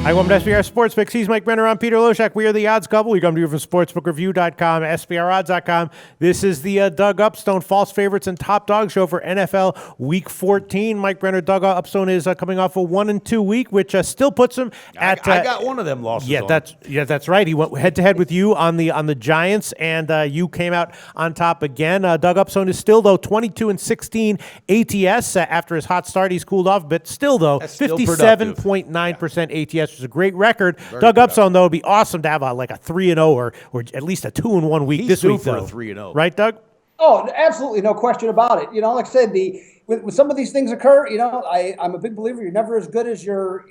Hi, welcome to SBR Sports Picks. He's Mike Brenner. I'm Peter Loshak. We are the odds couple. We come to you from sportsbookreview.com, SBRodds.com. This is the Doug Upstone False Favorites and Top Dog Show for NFL Week 14. Mike Brenner, Doug Upstone is coming off a 1-2 week, which still puts him at. I got one of them losses. That's right. He went head to head with you on the Giants, and you came out on top again. Doug Upstone is still though 22-16 ATS after his hot start. He's cooled off, but still though 57.9% ATS. Which is a great record. Doug Upstone, though, would be awesome to have a 3-0 or at least a 2-1 week this week, though. He's due for a 3-0. Right, Doug? Oh, absolutely, no question about it. Like I said, when some of these things occur, I'm a big believer you're never as good as you're,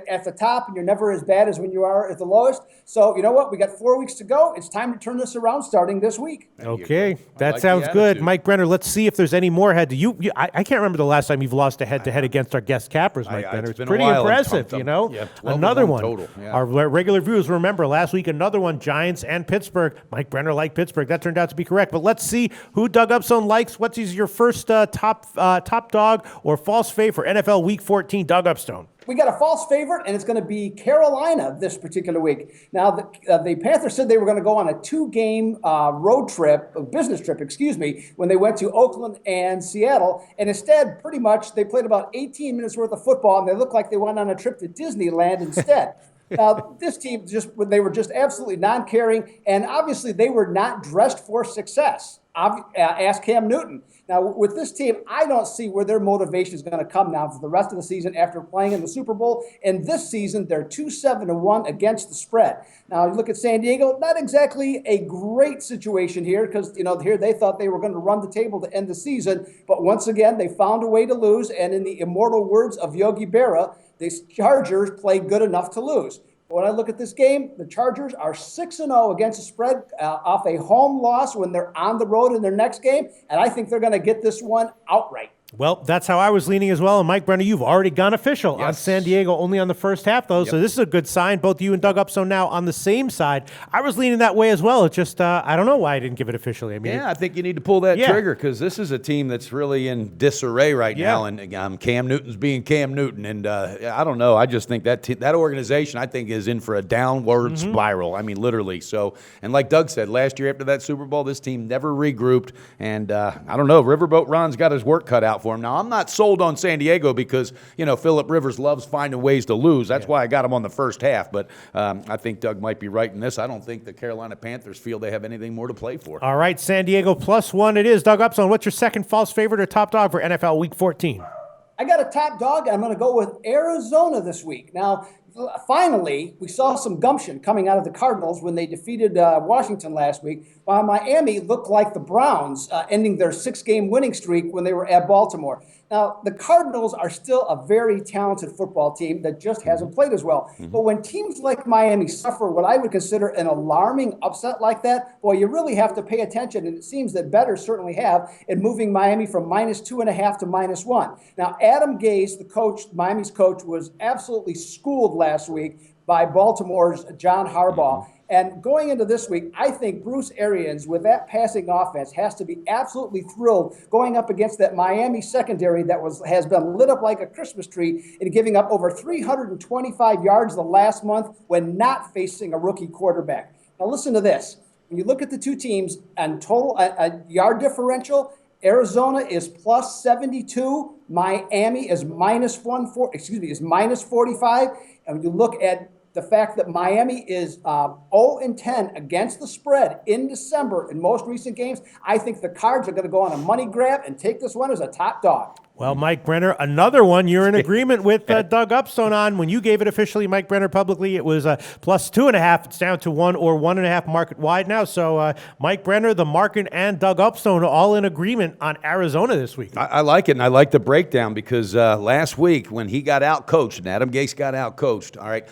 at the top, and you're never as bad as when you are at the lowest. So, you know what? We got 4 weeks to go. It's time to turn this around starting this week. Okay, that sounds good. Mike Brenner, let's see if there's any more head to you. I can't remember the last time you've lost a head-to-head against our guest cappers, Mike Brenner. It's pretty impressive, Yeah, another one. Total, yeah. Our regular viewers remember last week another one, Giants and Pittsburgh. Mike Brenner liked Pittsburgh. That turned out to be correct. But let's see who Doug Upstone likes. What's your first top dog or false fave for NFL Week 14, Doug Upstone? We got a false favorite, and it's going to be Carolina this particular week. Now, the Panthers said they were going to go on a 2-game business trip, when they went to Oakland and Seattle. And instead, pretty much, they played about 18 minutes worth of football, and they looked like they went on a trip to Disneyland instead. Now, this team, they were just absolutely non-caring, and obviously they were not dressed for success. Ask Cam Newton. Now, with this team, I don't see where their motivation is going to come now for the rest of the season after playing in the Super Bowl. And this season, they're 2-7-1 against the spread. Now, you look at San Diego, not exactly a great situation here because, here they thought they were going to run the table to end the season. But once again, they found a way to lose. And in the immortal words of Yogi Berra, the Chargers played good enough to lose. When I look at this game, the Chargers are 6-0 against the spread off a home loss when they're on the road in their next game, and I think they're going to get this one outright. Well, that's how I was leaning as well. And Mike Brenner, you've already gone official on San Diego, only on the first half, though. Yep. So this is a good sign. Both you and Doug Upstone now on the same side. I was leaning that way as well. It's just, I don't know why I didn't give it officially. I think you need to pull that trigger because this is a team that's really in disarray right now. And Cam Newton's being Cam Newton. And I don't know. I just think that organization, I think, is in for a downward spiral. I mean, literally. So, and like Doug said, last year after that Super Bowl, this team never regrouped. And I don't know. Riverboat Ron's got his work cut out for him. Now, I'm not sold on San Diego because, Phillip Rivers loves finding ways to lose. That's why I got him on the first half. But I think Doug might be right in this. I don't think the Carolina Panthers feel they have anything more to play for. All right, San Diego +1 it is. Doug Upstone, what's your second false favorite or top dog for NFL Week 14? I got a top dog. I'm going to go with Arizona this week. Now, finally, we saw some gumption coming out of the Cardinals when they defeated Washington last week, while Miami looked like the Browns ending their 6-game winning streak when they were at Baltimore. Now, the Cardinals are still a very talented football team that just hasn't played as well. But when teams like Miami suffer what I would consider an alarming upset like that, boy, you really have to pay attention. And it seems that bettors certainly have in moving Miami from -2.5 to -1. Now, Adam Gase, the coach, Miami's coach, was absolutely schooled last week by Baltimore's John Harbaugh. And going into this week, I think Bruce Arians, with that passing offense, has to be absolutely thrilled going up against that Miami secondary that has been lit up like a Christmas tree and giving up over 325 yards the last month when not facing a rookie quarterback. Now listen to this. When you look at the two teams and total yard differential, Arizona is +72. Miami is -45. And when you look at the fact that Miami is 0-10 against the spread in December in most recent games, I think the Cards are going to go on a money grab and take this one as a top dog. Well, Mike Brenner, another one you're in agreement with Doug Upstone on. When you gave it officially, Mike Brenner, publicly, it was +2.5. It's down to 1 or 1.5 market wide now. So Mike Brenner, the market, and Doug Upstone are all in agreement on Arizona this week. I like it, and I like the breakdown because last week when he got out-coached and Adam Gase got out-coached, all right,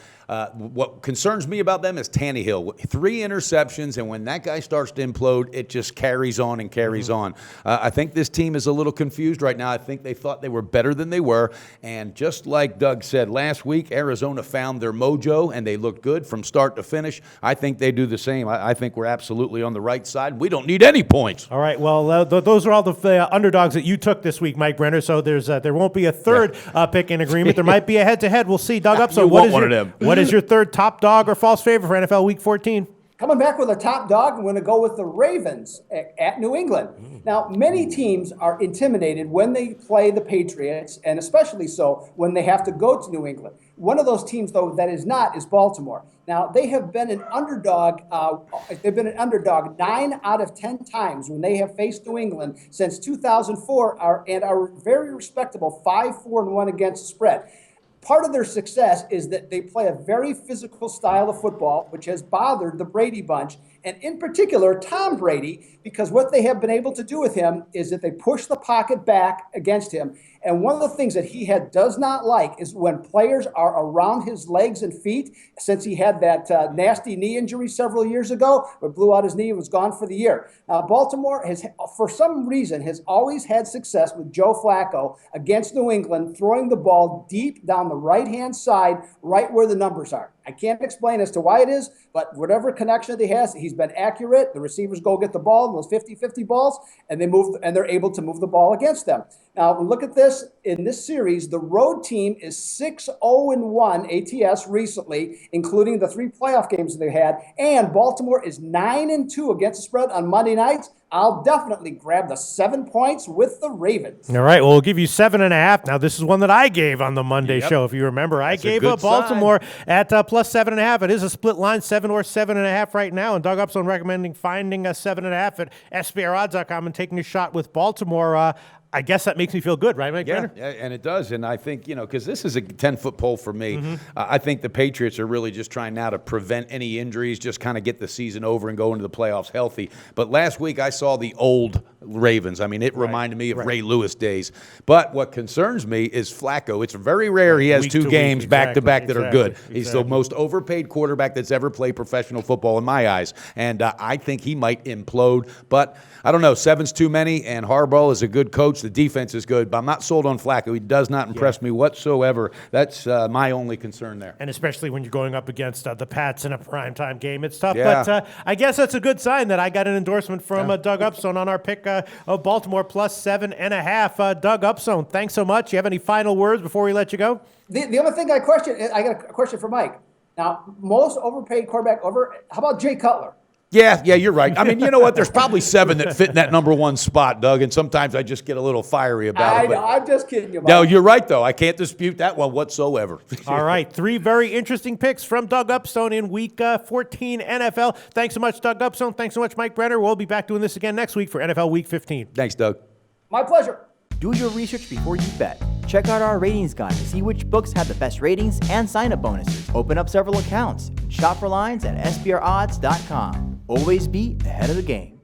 what concerns me about them is Tannehill. 3 interceptions, and when that guy starts to implode, it just carries on and carries on. I think this team is a little confused right now. I think they thought they were better than they were. And just like Doug said last week, Arizona found their mojo, and they looked good from start to finish. I think they do the same. I think we're absolutely on the right side. We don't need any points. All right, well, those are all the underdogs that you took this week, Mike Brenner, so there won't be a third pick in agreement. There might be a head-to-head. We'll see. Doug Upstone, what is your third top dog or false favorite for NFL Week 14? Coming back with a top dog, I'm going to go with the Ravens at New England. Now, many teams are intimidated when they play the Patriots, and especially so when they have to go to New England. One of those teams, though, that is not is Baltimore. Now, they have been an underdog. They've been an underdog 9 out of 10 times when they have faced New England since 2004, and are very respectable 5-4-1 against the spread. Part of their success is that they play a very physical style of football, which has bothered the Brady bunch, and in particular, Tom Brady, because what they have been able to do with him is that they push the pocket back against him. And one of the things that he does not like is when players are around his legs and feet, since he had that nasty knee injury several years ago, where blew out his knee and was gone for the year. Baltimore has, for some reason, has always had success with Joe Flacco against New England, throwing the ball deep down the right-hand side, right where the numbers are. I can't explain as to why it is, but whatever connection that he has, he's been accurate. The receivers go get the ball, those 50-50 balls, and they're able to move the ball against them. Now, look at this. In this series, the road team is 6-0-1 ATS recently, including the 3 playoff games that they had, and Baltimore is 9-2 against the spread on Monday nights. I'll definitely grab the 7 points with the Ravens. All right, well, we'll give you 7.5. Now, this is one that I gave on the Monday show, if you remember. I gave Baltimore at plus 7.5. It is a split line, 7 or 7.5 right now, and Doug Upstone recommending finding a 7.5 at SBRodds.com and taking a shot with Baltimore. I guess that makes me feel good, right, Mike Brenner? Yeah, and it does. And I think, because this is a 10-foot pole for me. I think the Patriots are really just trying now to prevent any injuries, just kind of get the season over and go into the playoffs healthy. But last week I saw the old Ravens. I mean, it reminded me of Ray Lewis days. But what concerns me is Flacco. It's very rare he has 2 games back-to-back that are good. He's the most overpaid quarterback that's ever played professional football in my eyes. And I think he might implode. But I don't know. 7's too many, and Harbaugh is a good coach. The defense is good, but I'm not sold on Flacco. He does not impress me whatsoever. That's my only concern there. And especially when you're going up against the Pats in a primetime game, it's tough. Yeah. But I guess that's a good sign that I got an endorsement from Doug Upstone on our pick of Baltimore plus 7.5. Doug Upstone, thanks so much. You have any final words before we let you go? The other thing I got a question for Mike. Now, most overpaid quarterback how about Jay Cutler? Yeah, you're right. I mean, you know what? There's probably 7 that fit in that number 1 spot, Doug, and sometimes I just get a little fiery about it. I know, I'm just kidding you, Mike. No, you're right, though. I can't dispute that one whatsoever. All right, 3 very interesting picks from Doug Upstone in Week 14 NFL. Thanks so much, Doug Upstone. Thanks so much, Mike Brenner. We'll be back doing this again next week for NFL Week 15. Thanks, Doug. My pleasure. Do your research before you bet. Check out our ratings guide to see which books have the best ratings and sign-up bonuses. Open up several accounts. Shop for lines at SBRodds.com. Always be ahead of the game.